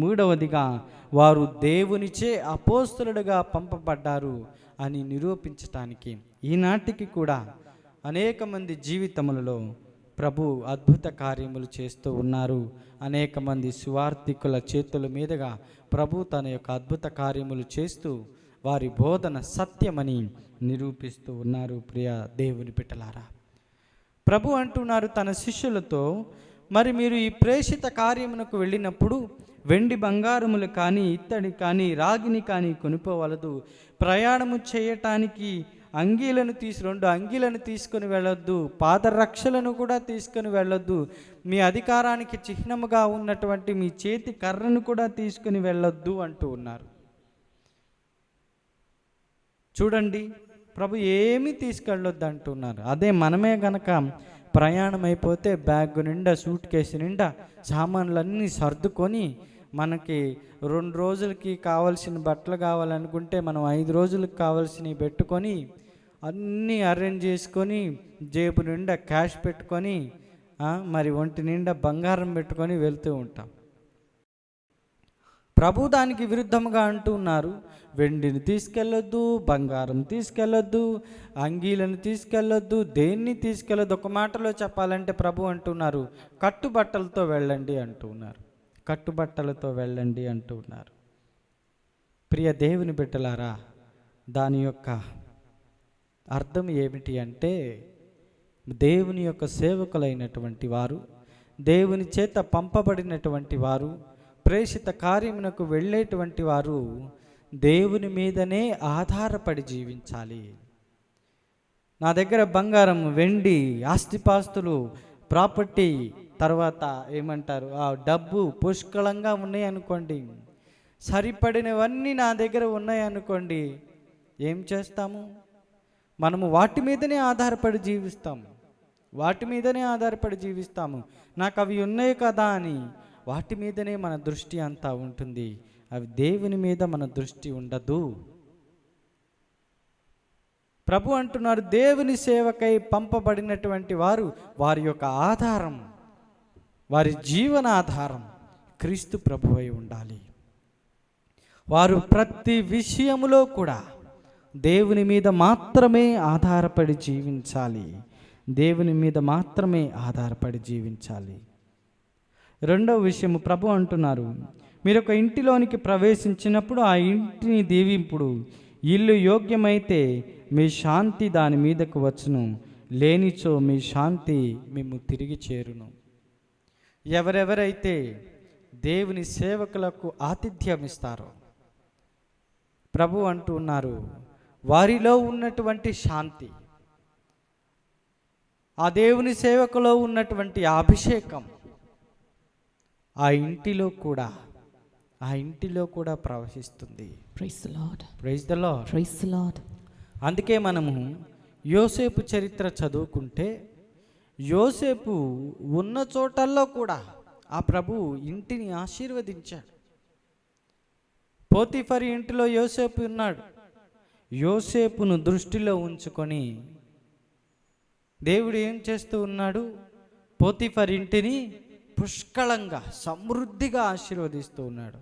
మూడవదిగా వారు దేవునిచే అపోస్తలుడుగా పంపబడ్డారు అని నిరూపించటానికి. ఈనాటికి కూడా అనేక మంది జీవితములలో ప్రభు అద్భుత కార్యములు చేస్తూ ఉన్నారు. అనేక మంది సువార్థికుల చేతుల మీదుగా ప్రభు తన యొక్క అద్భుత కార్యములు చేస్తూ వారి బోధన సత్యమని నిరూపిస్తూ ఉన్నారు. ప్రియ దేవుని బిడ్డలారా, ప్రభు అంటున్నారు తన శిష్యులతో, మరి మీరు ఈ ప్రేషిత కార్యమునకు వెళ్ళినప్పుడు వెండి బంగారములు కానీ, ఇత్తడి కానీ, రాగిని కానీ కొనుక్కోవలదు. ప్రయాణము చేయటానికి రెండు అంగీలను తీసుకొని వెళ్ళొద్దు. పాదరక్షలను కూడా తీసుకొని వెళ్ళొద్దు. మీ అధికారానికి చిహ్నముగా ఉన్నటువంటి మీ చేతి కర్రను కూడా తీసుకొని వెళ్ళొద్దు అంటూ ఉన్నారు. చూడండి, ప్రభు ఏమీ తీసుకెళ్ళొద్దు అంటున్నారు. అదే మనమే గనక ప్రయాణం అయిపోతే బ్యాగ్ నిండా, సూట్ కేసు నిండా సామాన్లన్నీ సర్దుకొని, మనకి 2 రోజులకి కావాల్సిన బట్టలు కావాలనుకుంటే మనం 5 రోజులకు కావాల్సినవి పెట్టుకొని, అన్నీ అరేంజ్ చేసుకొని, జేబు నిండా క్యాష్ పెట్టుకొని, మరి ఒంటి నిండా బంగారం పెట్టుకొని వెళ్తూ ఉంటాం. ప్రభు దానికి విరుద్ధంగా అంటూ ఉన్నారు, వెండిని తీసుకెళ్ళొద్దు, బంగారం తీసుకెళ్ళొద్దు, అంగీలను తీసుకెళ్ళొద్దు, దేన్ని తీసుకెళ్ళొద్దు. ఒక మాటలో చెప్పాలంటే ప్రభు అంటున్నారు, కట్టుబట్టలతో వెళ్ళండి అంటూ ఉన్నారు. కట్టుబట్టలతో వెళ్ళండి అంటూ ఉన్నారు. ప్రియ దేవుని బిడ్డలారా, దాని యొక్క అర్థం ఏమిటి అంటే, దేవుని యొక్క సేవకులైనటువంటి వారు, దేవుని చేత పంపబడినటువంటి వారు, ప్రేషిత కార్యమునకు వెళ్ళేటువంటి వారు దేవుని మీదనే ఆధారపడి జీవించాలి. నా దగ్గర బంగారం, వెండి, ఆస్తిపాస్తులు, ప్రాపర్టీ, తర్వాత ఏమంటారు, ఆ డబ్బు పుష్కలంగా ఉన్నాయి అనుకోండి, సరిపడినవన్నీ నా దగ్గర ఉన్నాయి అనుకోండి, ఏం చేస్తాము? మనము వాటి మీదనే ఆధారపడి జీవిస్తాము. నాకు అవి ఉన్నాయి కదా అని వాటి మీదనే మన దృష్టి అంతా ఉంటుంది. అవి దేవుని మీద మన దృష్టి ఉండదు. ప్రభు అంటున్నారు, దేవుని సేవకై పంపబడినటువంటి వారు, వారి యొక్క ఆధారం, వారి జీవనాధారం క్రీస్తు ప్రభువై ఉండాలి. వారు ప్రతి విషయములో కూడా దేవుని మీద మాత్రమే ఆధారపడి జీవించాలి. రెండవ విషయము, ప్రభు అంటున్నారు, మీరు ఒక ఇంటిలోనికి ప్రవేశించినప్పుడు ఆ ఇంటిని దీవింపుడు. ఇల్లు యోగ్యమైతే మీ శాంతి దాని మీదకు వచ్చును, లేనిచో మీ శాంతి మేము తిరిగి చేరును. ఎవరెవరైతే దేవుని సేవకులకు ఆతిథ్యం ఇస్తారో ప్రభు అంటున్నారు, వారిలో ఉన్నటువంటి శాంతి, ఆ దేవుని సేవకులో ఉన్నటువంటి అభిషేకం ఆ ఇంటిలో కూడా ప్రవహిస్తుంది. Praise the lord. అందుకే మనము యోసేపు చరిత్ర చదువుకుంటే, యోసేపు ఉన్న చోటల్లో కూడా ఆ ప్రభు ఇంటిని ఆశీర్వదించాడు. పోతీఫరు ఇంటిలో యోసేపు ఉన్నాడు. యోసేపును దృష్టిలో ఉంచుకొని దేవుడు ఏం చేస్తూ ఉన్నాడు? పోతీఫరు ఇంటిని పుష్కలంగా, సమృద్ధిగా ఆశీర్వదిస్తూ ఉన్నాడు.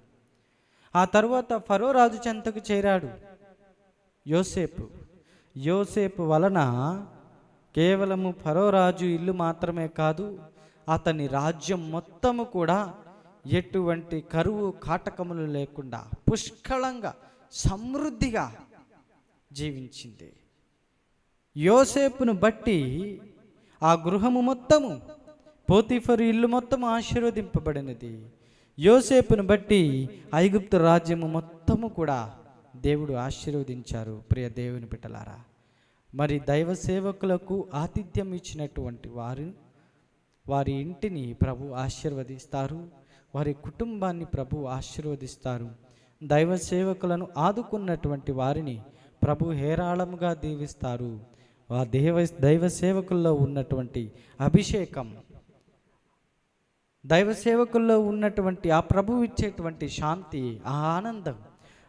ఆ తర్వాత ఫరో రాజు చెంతకు చేరాడు యోసేపు వలన కేవలము ఫరో రాజు ఇల్లు మాత్రమే కాదు, అతని రాజ్యం మొత్తము కూడా ఎటువంటి కరువు కాటకములు లేకుండా పుష్కలంగా, సమృద్ధిగా జీవించింది. యోసేపును బట్టి ఆ గృహము మొత్తము, పోతీఫరు ఇల్లు మొత్తం ఆశీర్వదింపబడినది. యోసేపును బట్టి ఐగుప్తు రాజ్యము మొత్తము కూడా దేవుడు ఆశీర్వదించారు. ప్రియ దేవుని బిడ్డలారా, మరి దైవ సేవకులకు ఆతిథ్యం ఇచ్చినటువంటి వారి ఇంటిని ప్రభు ఆశీర్వదిస్తారు, వారి కుటుంబాన్ని ప్రభు ఆశీర్వదిస్తారు. దైవ సేవకులను ఆదుకున్నటువంటి వారిని ప్రభు హేరాళముగా దీవిస్తారు. ఆ దైవ సేవకుల్లో ఉన్నటువంటి అభిషేకం, దైవ సేవకుల్లో ఉన్నటువంటి ఆ ప్రభు ఇచ్చేటువంటి శాంతి, ఆ ఆనందం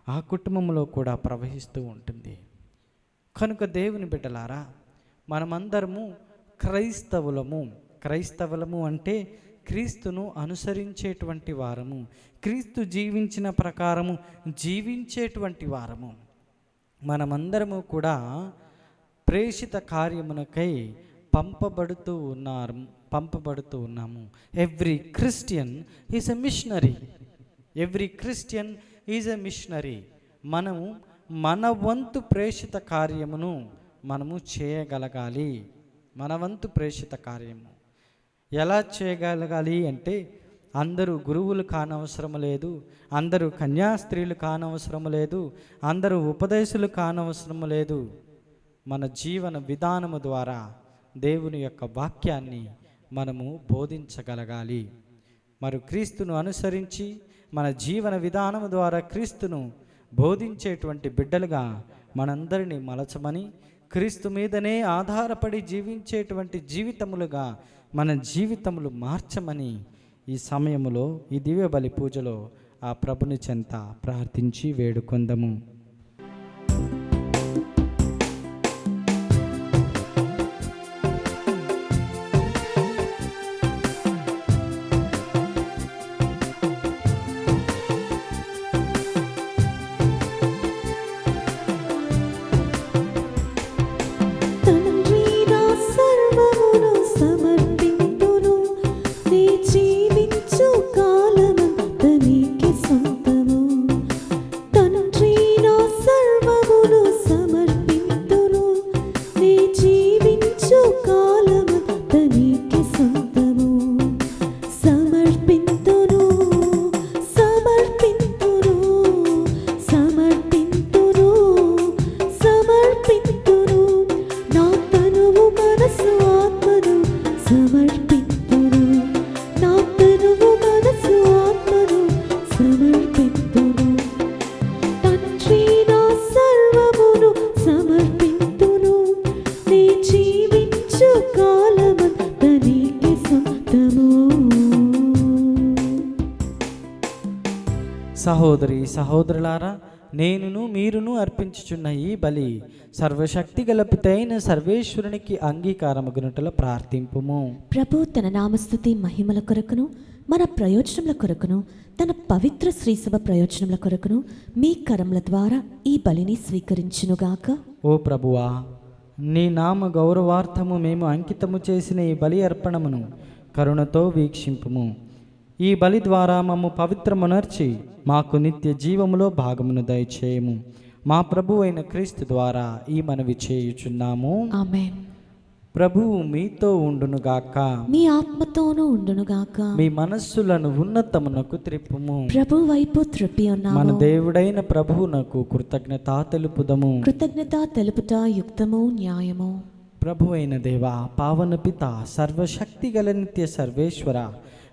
ఆ కుటుంబంలో కూడా ప్రవహిస్తూ ఉంటుంది. కనుక దేవుని బిడ్డలారా, మనమందరము క్రైస్తవులము అంటే క్రీస్తును అనుసరించేటువంటి వారము, క్రీస్తు జీవించిన ప్రకారము జీవించేటువంటి వారము. మనమందరము కూడా ప్రేషిత కార్యమునకై పంపబడుతూ ఉన్నాము. Every Christian is a machinery. మనము మన వంతు ప్రేషిత కార్యమును మనము చేయగలగాలి. మన వంతు ప్రేషిత కార్యము ఎలా చేయగలగాలి అంటే, అందరూ గురువులు కానవసరం లేదు, అందరూ కన్యాస్త్రీలు కానవసరం లేదు, అందరూ ఉపదేశులు కానవసరం లేదు. మన జీవన విధానము ద్వారా దేవుని యొక్క వాక్యాన్ని మనము బోధించగలగాలి. మరి క్రీస్తును అనుసరించి మన జీవన విధానము ద్వారా క్రీస్తును బోధించేటువంటి బిడ్డలుగా మనందరినీ మలచమని, క్రీస్తు మీదనే ఆధారపడి జీవించేటువంటి జీవితములుగా మన జీవితములు మార్చమని ఈ సమయములో, ఈ దివ్య బలి పూజలో ఆ ప్రభుని చెంత ప్రార్థించి వేడుకొందము. సహోదరి సహోదరులారా, నేనును మీరును అర్పించుచున్న ఈ బలి సర్వశక్తి గల పితైన సర్వేశ్వరునికి అంగీకారమగునట్ల ప్రార్థింపుము. ప్రభు తన నామస్తుతి మహిమల కొరకును మన ప్రయోజనముల కొరకును తన పవిత్ర శ్రీసభ ప్రయోజనముల కొరకును మీ కరముల ద్వారా ఈ బలిని స్వీకరించునుగాక. ఓ ప్రభువా, నీ నామ గౌరవార్థము మేము అంకితము చేసిన ఈ బలి అర్పణమును కరుణతో వీక్షింపుము. ఈ బలి ద్వారా మమ్ము పవిత్రమునర్చి మాకు నిత్య జీవములో భాగమును దయచేయము. మా ప్రభు అయిన క్రీస్తు ద్వారా ఈ మనవి చేయుచున్నాము. ఆమేన్. ప్రభువు మీతో ఉండునుగాక, మీ ఆత్మతోనూ ఉండునుగాక. మీ మనస్సులను ఉన్నతమునకు త్రిప్పుము. ప్రభు వైపు త్రిప్పి ఉన్నాము. మన దేవుడైన ప్రభువునకు కృతజ్ఞత తెలుపుదము. కృతజ్ఞత తెలుపుట యుక్తము, న్యాయము. ప్రభు అయిన దేవా, పావన పిత, సర్వశక్తి గల నిత్య సర్వేశ్వర,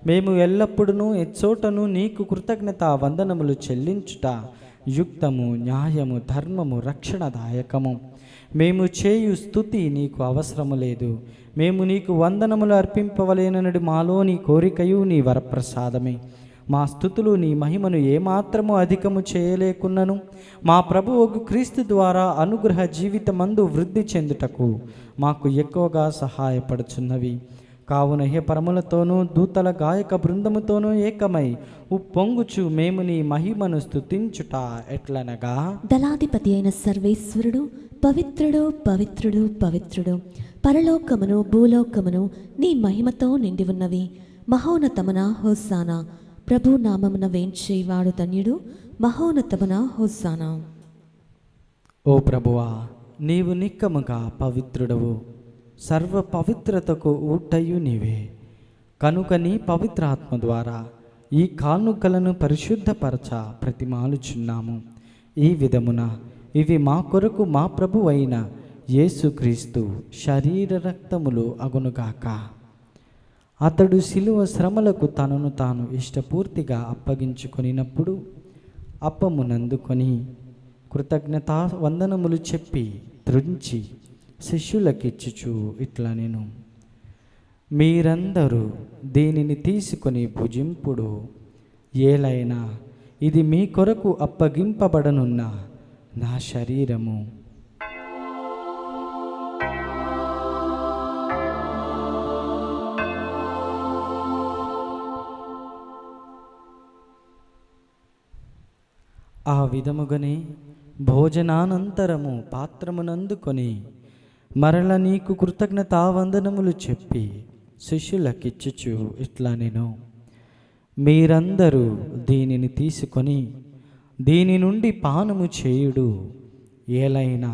మేము ఎల్లప్పుడూ ఎచ్చోటను నీకు కృతజ్ఞత వందనములు చెల్లించుట యుక్తము, న్యాయము, ధర్మము, రక్షణదాయకము. మేము చేయు స్తుతి నీకు అవసరము లేదు. మేము నీకు వందనములు అర్పింపవలేననుడి మాలోని కోరికయు నీ వరప్రసాదమే. మా స్తుతులు నీ మహిమను ఏమాత్రము అధికము చేయలేకున్నను మా ప్రభువు క్రీస్తు ద్వారా అనుగ్రహ జీవితమందు వృద్ధి చెందుటకు మాకు ఎక్కువగా సహాయపడుచున్నవి. కావున హే పరములతోనూ దూతల గాయక బృందముతోనూ ఏకమై ఉప్పొంగుచు మేము నీ మహిమను స్తుతించుట ఎట్లనగా, దళాధిపతి అయిన సర్వేశ్వరుడు పవిత్రుడు, పవిత్రుడు, పవిత్రుడు, పరలోకమును భూలోకమును నీ మహిమతో నిండి ఉన్నవి. మహోన్నతమున హోసానా. ప్రభు నామమున వేంచేవాడు ధన్యుడు. మహోన్నతమున హోసానా. ఓ ప్రభువా, నీవు నిక్కముగా పవిత్రుడవు, సర్వ పవిత్రతకు ఊటయు నీవే. కనుక నీ పవిత్రాత్మ ద్వారా ఈ కానుకలను పరిశుద్ధపరచ ప్రతిమాలుచున్నాము. ఈ విధమున ఇవి మా కొరకు మా ప్రభు అయిన యేసుక్రీస్తు శరీర రక్తములు అగునుగాక. అతడు శిలువ శ్రమలకు తనను తాను ఇష్టపూర్తిగా అప్పగించుకొనినప్పుడు అప్పమునందుకొని కృతజ్ఞతా వందనములు చెప్పి త్రుంచి శిష్యులకిచ్చుచు ఇట్లా నేను, మీరందరూ దీనిని తీసుకొని భుజింపుడు. ఏలైనా ఇది మీ కొరకు అప్పగింపబడనున్న నా శరీరము. ఆ విధముగానే భోజనానంతరము పాత్రమునందుకొని మరల నీకు కృతజ్ఞతావందనములు చెప్పి శిష్యులకిచ్చుచు ఇట్లా నేను, మీరందరూ దీనిని తీసుకొని దీని నుండి పానము చేయుడు. ఏలైనా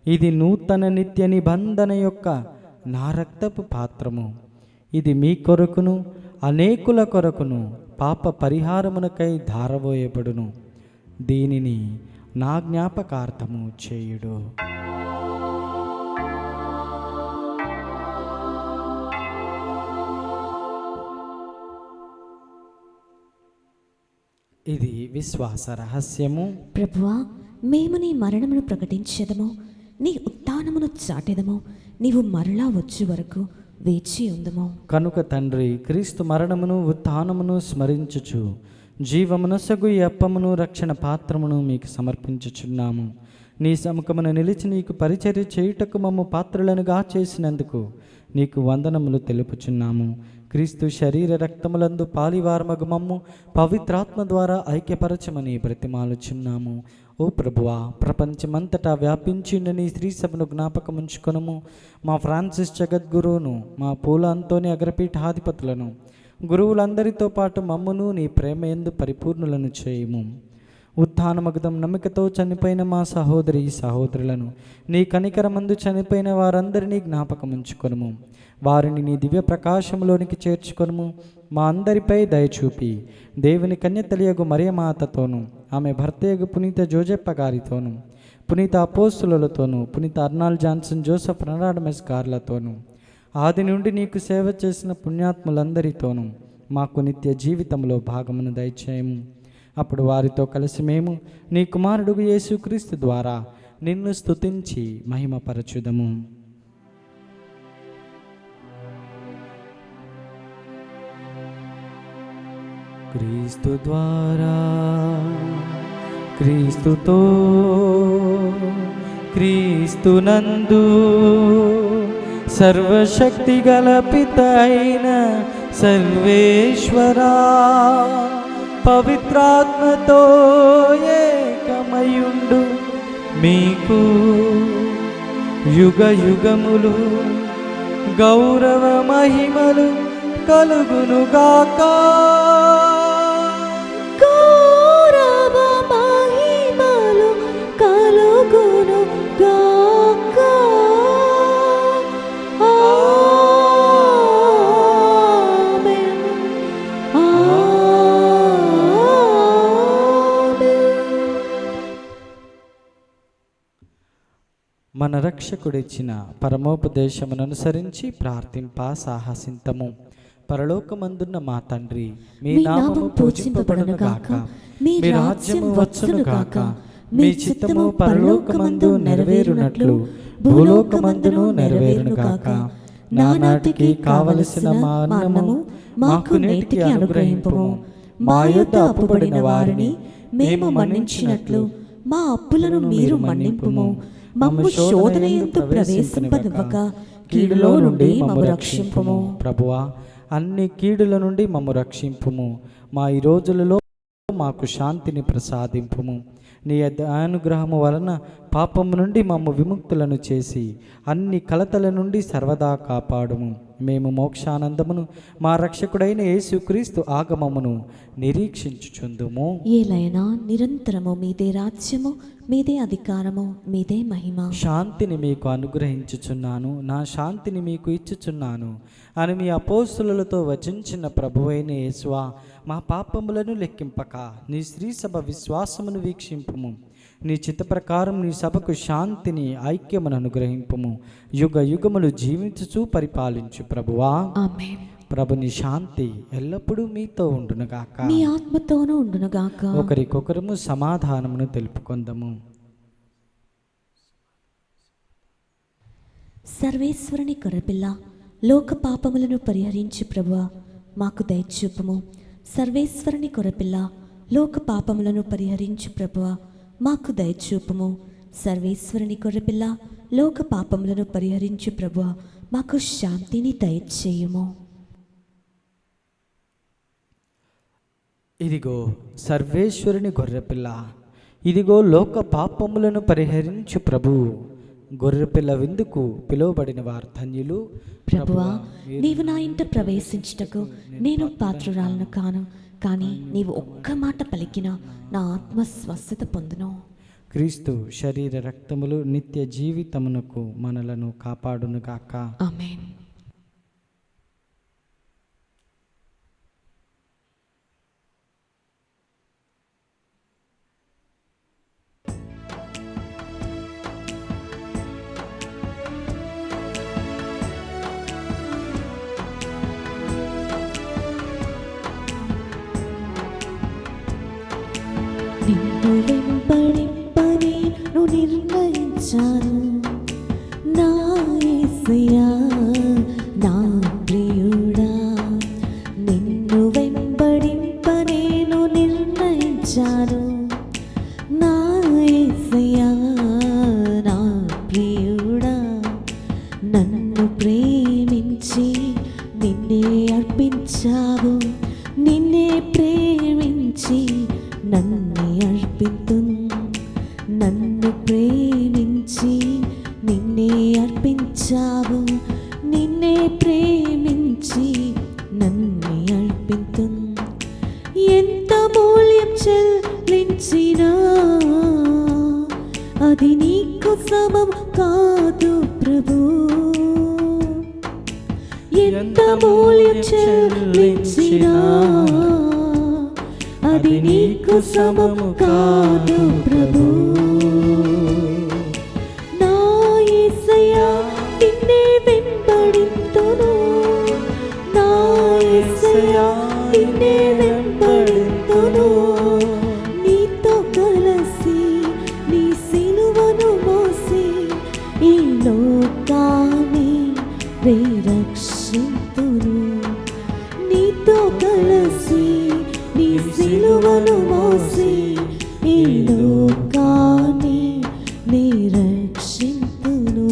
ఇది నూతన నిత్య నిబంధన యొక్క నా రక్తపు పాత్రము. ఇది మీ కొరకును అనేకుల కొరకును పాప పరిహారమునకై ధారవోయబడును. దీనిని నా జ్ఞాపకార్థము చేయుడు. ఇది విశ్వాస రహస్యము. ప్రభువా, మేము నీ మరణమును ప్రకటించెదము, నీ ఉత్థానమును చాటెదము. నీవు మరలా వచ్చే వరకు వేచి ఉందము. కనుక తండ్రి, క్రీస్తు మరణమును ఉత్థానమును స్మరించుచు జీవమునసగు ఈ అప్పమును రక్షణ పాత్రమును మీకు సమర్పించుచున్నాము. నీ సముఖమున నిలిచి నీకు పరిచర్య చేయుటకు మమ్ము పాత్రులనుగా చేసినందుకు నీకు వందనములు తెలుపుచున్నాము. క్రీస్తు శరీర రక్తములందు పాలివారమగు మమ్ము పవిత్రాత్మ ద్వారా ఐక్యపరచమని బ్రతిమాలుచున్నాము. ఓ ప్రభువా, ప్రపంచమంతటా వ్యాపించిన నీ స్త్రీ సభను జ్ఞాపకముంచుకొనుము. మా ఫ్రాన్సిస్ జగద్గురువును, మా పూల అంతోని అగ్రపీఠాధిపతులను, గురువులందరితో పాటు మమ్మును నీ ప్రేమ యందు పరిపూర్ణులను చేయుము. ఉత్థానమగుదం నమ్మికతో చనిపోయిన మా సహోదరి సహోదరులను, నీ కనికరమందు చనిపోయిన వారందరినీ జ్ఞాపకముంచుకొనుము. వారిని నీ దివ్య ప్రకాశంలోనికి చేర్చుకొనుము. మా అందరిపై దయచూపి దేవుని కన్యతలియగు మరియమాతతోను, ఆమె భర్తయగు పునీత జోజెప్ప గారితోను, పునీత అపోస్తులతోను, పునీత అర్నాల్డ్ జాన్సన్, జోసెఫ్ రెనాడమెస్ గార్లతోను, ఆది నుండి నీకు సేవ చేసిన పుణ్యాత్ములందరితోనూ మాకు నిత్య జీవితంలో భాగమును దయచేయము. అప్పుడు వారితో కలిసి మేము నీ కుమారుడు యేసుక్రీస్తు ద్వారా నిన్ను స్తుతించి మహిమపరచుదము. క్రీస్తు ద్వారా, క్రీస్తుతో, క్రీస్తునందు సర్వశక్తి గల పిత అయిన సర్వేశ్వరా, పవిత్రాత్మతో ఏకమయుండు మీకు యుగ యుగములు గౌరవ మహిమలు కలుగునుగాక. గౌరవ మహిమలు కలుగునుగాక. ఆమేన్. మన రక్షకుడిచ్చిన పరమోపదేశమును అనుసరించి ప్రార్థింప సాహసింతము. పరలోకమందున్న మా తండ్రి, మీ నామము పూజింపబడునుగాక, మీ రాజ్యము వచ్చునుగాక, మీ చిత్తము పరలోకమందు నెరవేరునట్లు భూలోకమందును నెరవేరునుగాక. నానాటికి కావలసిన మా అన్నము మాకు నేటికి అనుగ్రహింపుము. మా యొద్ద అప్పుబడిన వారిని మేము మన్నించినట్లు మా అప్పులను మీరు మన్నింపుము. మమ్ము శోధనయందు ప్రవేశింపనివ్వక కీడులో నుండి మమ్ము రక్షింపుము. ప్రభువా, అన్ని కీడుల నుండి మమ్ము రక్షింపుము. మా ఈ రోజులలో మాకు శాంతిని ప్రసాదింపుము. నీ అనుగ్రహము వలన పాపము నుండి మమ్ము విముక్తులను చేసి అన్ని కలతల నుండి సర్వదా కాపాడుము. మేము మోక్షానందమును మా రక్షకుడైన యేసుక్రీస్తు ఆగమమును నిరీక్షించుచుందుము. ఏలైనా నిరంతరము మీదే రాజ్యము, మీదే అధికారము, మీదే మహిమ. శాంతిని మీకు అనుగ్రహించుచున్నాను, నా శాంతిని మీకు ఇచ్చుచున్నాను అని మీ అపోస్తులతో వచించిన ప్రభువైన యేసువా, మా పాపములను లెక్కింపక నీ స్త్రీ సభ విశ్వాసమును వీక్షింపుము. నీ చిత్త ప్రకారం నీ సభకు శాంతిని, ఐక్యమును అనుగ్రహింపుము. యుగ యుగములు జీవించుచు పరిపాలించు ప్రభువా. ఆమేన్. ప్రభుని శాంతి ఎల్లప్పుడూ మీతో ఉండునుగాక, మీ ఆత్మతోనూ ఉండునుగాక. ఒకరికొకరము సమాధానమును తెలుపుకొందము. సర్వేశ్వరుని గొర్రెపిల్ల, లోక పాపములను పరిహరించి ప్రభువా మాకు దయచూపుము. సర్వేశ్వరుని గొర్రెపిల్ల, లోక పాపములను పరిహరించి ప్రభువా మాకు దయచూపుము. సర్వేశ్వరుని గొర్రెపిల్ల, లోక పాపములను పరిహరించి ప్రభువా మాకు శాంతిని దయచేయుము. ఇదిగో సర్వేశ్వరుని గొర్రెపిల్ల, ఇదిగో లోక పాపములను పరిహరించు ప్రభువు, గొర్రెపిల్ల విందుకు పిలువబడిన వారు ధన్యులు. ప్రభువా, నీవు నా ఇంట ప్రవేశించుటకు నేను పాత్రురాలను కాను, కానీ నీవు ఒక్క మాట పలికినా నా ఆత్మ స్వస్థత పొందును. క్రీస్తు శరీర రక్తములు నిత్య జీవితమునకు మనలను కాపాడునుగాక. ఆమేన్. నిన్ను వెంబడింప నేను నిర్ణయించాను, నా యేసయ్యా నా ప్రియుడా. నిన్ను వెంబడింప నేను నిర్ణయించాను, నా యేసయ్యా నా ప్రియుడా. నన్ను ప్రేమించి నిన్నే అర్పించావు, నిన్నే ప్రేమించి నన్నే అర్పితున్. నన్ను ప్రేమించి నిన్నే అర్పించావు, నిన్నే ప్రేమించి నన్నే అర్పితున్. ఎంత మూల్యం చెల్లించినా అది నీకు సమం కాదు ప్రభు. ఎంత మూల్యం చెల్లించినా అది నీకు సమము కాదు ప్రభు. నా యేసయ్యా నిన్నే వెంబడింతును, నా యేసయ్యా నిన్నే వెంబడింతును. నీతో కలిసి నీ సిలువను మోసి ఈ లోకాన్ని రక్షింతును. నీతో కలిసి నీ సిలువను మోసి ఈ లోకాన్ని రక్షింతును.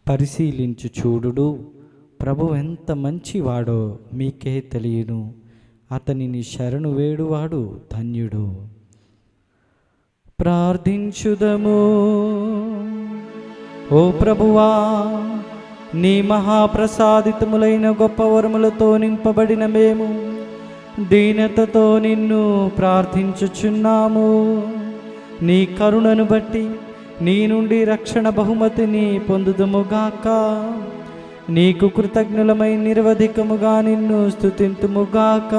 పరిశీలించు చూడుడు, ప్రభు ఎంత మంచివాడో మీకే తెలియను. అతనిని శరణు వేడువాడు ధన్యుడు. ప్రార్థించుదము. ఓ ప్రభువా, నీ మహాప్రసాదితములైన గొప్ప వరములతో నింపబడిన మేము దీనతతో నిన్ను ప్రార్థించుచున్నాము. నీ కరుణను బట్టి నీ నుండి రక్షణ బహుమతిని పొందుదుముగాక. నీకు కృతజ్ఞులమై నిరవధికముగా నిన్ను స్తుతింతుముగాక.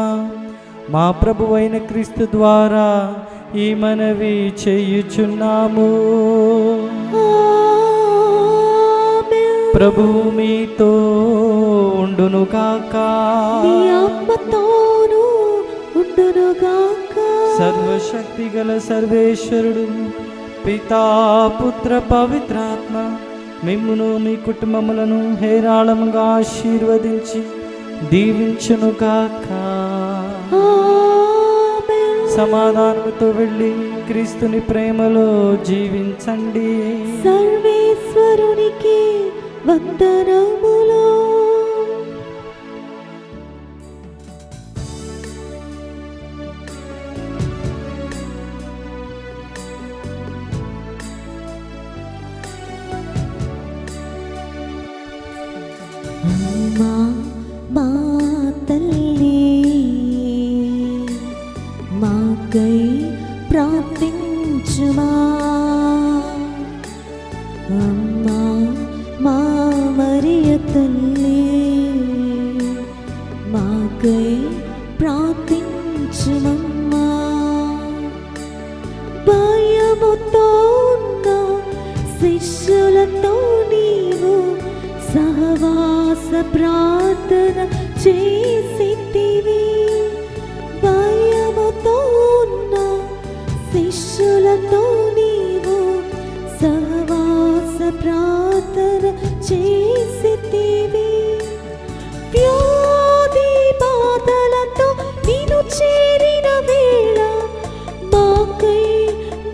మా ప్రభువైన క్రీస్తు ద్వారా ఈ మనవి చేయుచున్నాము. ప్రభువు మీతో ఉండునుగాక. నీ ఆత్మతోనూ ఉండునుగాక. సర్వశక్తి గల సర్వేశ్వరుడు పితా పుత్ర పవిత్రాత్మ మిమ్మును మీ కుటుంబములను హేరాళముగా ఆశీర్వదించి దీవించునుగాక. ఆమేన్. సమాధానముతో వెళ్ళి క్రీస్తుని ప్రేమలో జీవించండి. సర్వేశ్వరునికి వందనములు. అమ్మా మా తల్లి, మాకై ప్రార్థించుమా. అమ్మా మా మరియ తల్లి, మాకై ప్రార్థించుమమ్మా. భయముతో ఉన్న శిష్యులతో నీవు సహవాస ప్రార్థన చేసితివి. భయముతో ఉన్న శిష్యులతో నీవు సహవాస ప్రార్థన చేసితివి. వ్యాధి బాధలతో నిన్ను చేరిన వేళ మాకై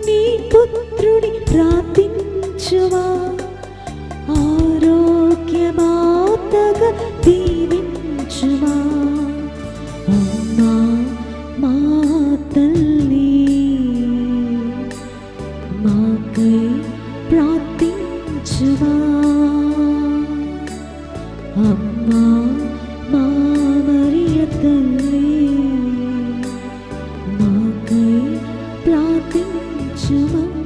నీ పుత్రుని ప్రార్థించువా. ఆరోగ్యమాతగా దీవించుమా. అమ్మా మా తల్లి. కరుణించుమమ్మ